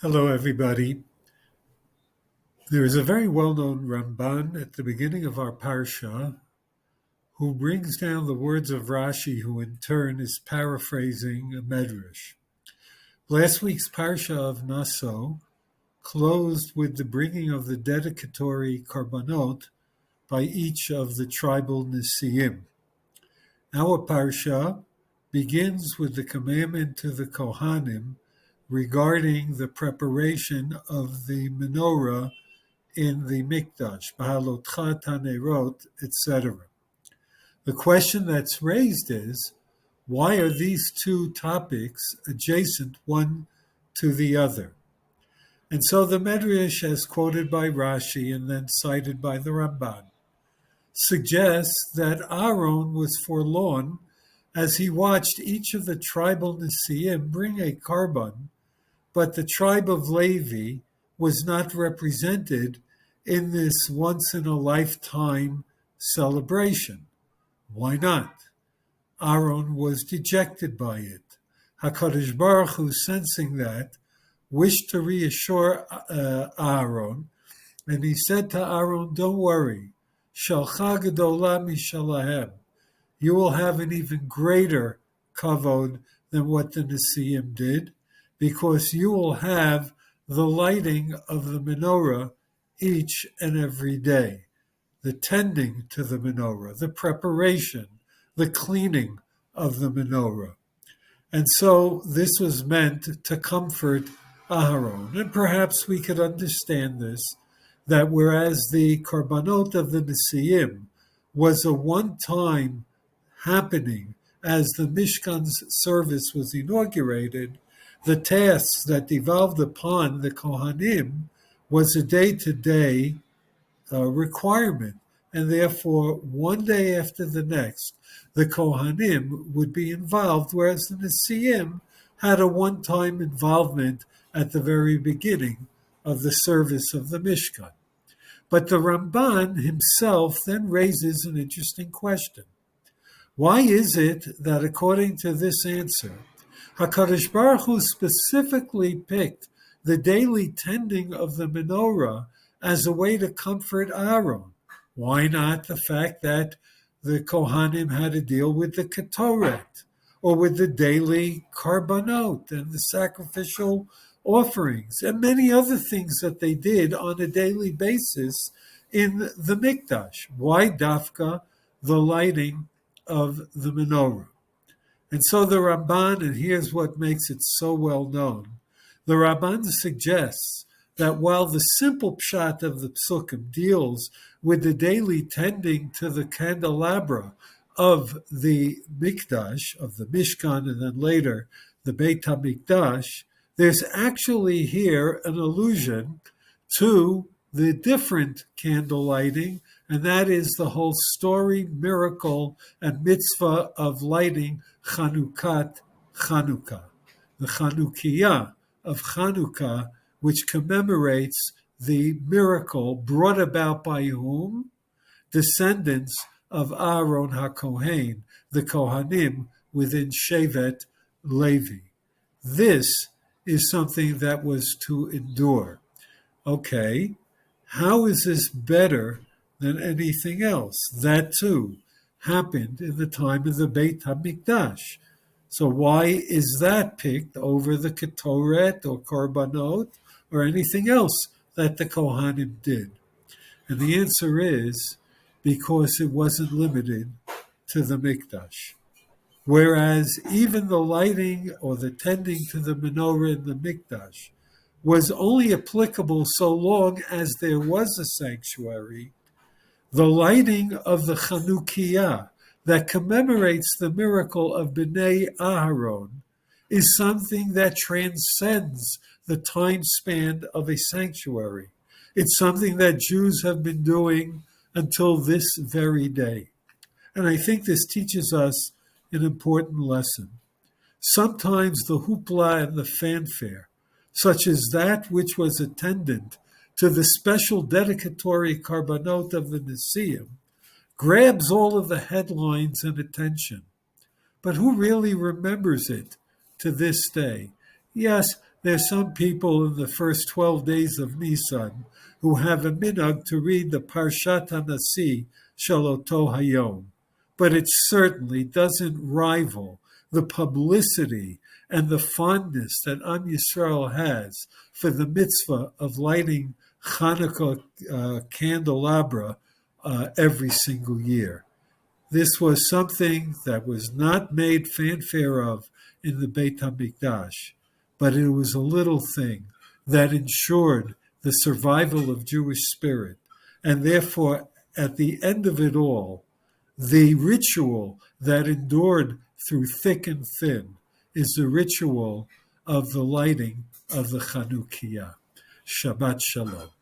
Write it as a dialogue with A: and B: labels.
A: Hello, everybody. There is a very well-known Ramban at the beginning of our parsha who brings down the words of Rashi, who in turn is paraphrasing a medrash. Last week's parsha of Naso closed with the bringing of the dedicatory korbanot by each of the tribal nesiim. Our parsha begins with the commandment to the Kohanim regarding the preparation of the menorah in the Mikdash, Beha'a'lotcha, Tanerot, etc. The question that's raised is, why are these two topics adjacent one to the other? And so the Medrash, as quoted by Rashi and then cited by the Ramban, suggests that Aaron was forlorn as he watched each of the tribal Nesiim bring a korban, but the tribe of Levi was not represented in this once-in-a-lifetime celebration. Why not? Aaron was dejected by it. HaKadosh Baruch Hu, sensing that, wished to reassure Aaron, and he said to Aaron, don't worry, Shalcha Gedolah Mishalahem. You will have an even greater kavod than what the Nesiim did, because you will have the lighting of the menorah each and every day, the tending to the menorah, the preparation, the cleaning of the menorah. And so this was meant to comfort Aharon. And perhaps we could understand this, that whereas the korbanot of the Nesiim was a one-time happening as the Mishkan's service was inaugurated, the tasks that devolved upon the Kohanim was a day-to-day requirement, and therefore one day after the next, the Kohanim would be involved, whereas the Nesiim had a one-time involvement at the very beginning of the service of the Mishkan. But the Ramban himself then raises an interesting question. Why is it that according to this answer, HaKadosh Baruch Hu specifically picked the daily tending of the menorah as a way to comfort Aaron? Why not the fact that the Kohanim had to deal with the Ketoret, or with the daily korbanot and the sacrificial offerings, and many other things that they did on a daily basis in the Mikdash? Why dafka the lighting of the menorah? And so the Ramban, and here's what makes it so well known, the Ramban suggests that while the simple pshat of the psukim deals with the daily tending to the candelabra of the Mikdash, of the Mishkan, and then later the Beit HaMikdash, there's actually here an allusion to the different candle lighting, and that is the whole story, miracle, and mitzvah of lighting Chanukat Chanukah, the Chanukiah of Chanukah, which commemorates the miracle brought about by whom? Descendants of Aaron HaKohen, the Kohanim within Shevet Levi. This is something that was to endure. Okay, how is this better than anything else? That too happened in the time of the Beit HaMikdash. So why is that picked over the Ketoret or Korbanot or anything else that the Kohanim did? And the answer is because it wasn't limited to the Mikdash. Whereas even the lighting or the tending to the menorah in the Mikdash was only applicable so long as there was a sanctuary, the lighting of the Chanukiah that commemorates the miracle of Bnei Aharon is something that transcends the time span of a sanctuary. It's something that Jews have been doing until this very day. And I think this teaches us an important lesson. Sometimes the hoopla and the fanfare, such as that which was attendant to the special dedicatory korbanot of the Nesiim, grabs all of the headlines and attention. But who really remembers it to this day? Yes, There's some people in the first 12 days of Nisan who have a minhag to read the Parshat HaNasi Shaloto Hayom, but it certainly doesn't rival the publicity and the fondness that Am Yisrael has for the mitzvah of lighting Hanukkah candelabra every single year. This was something that was not made fanfare of in the Beit HaMikdash, but it was a little thing that ensured the survival of Jewish spirit. And therefore, at the end of it all, the ritual that endured through thick and thin is the ritual of the lighting of the Chanukiah. Shabbat Shalom.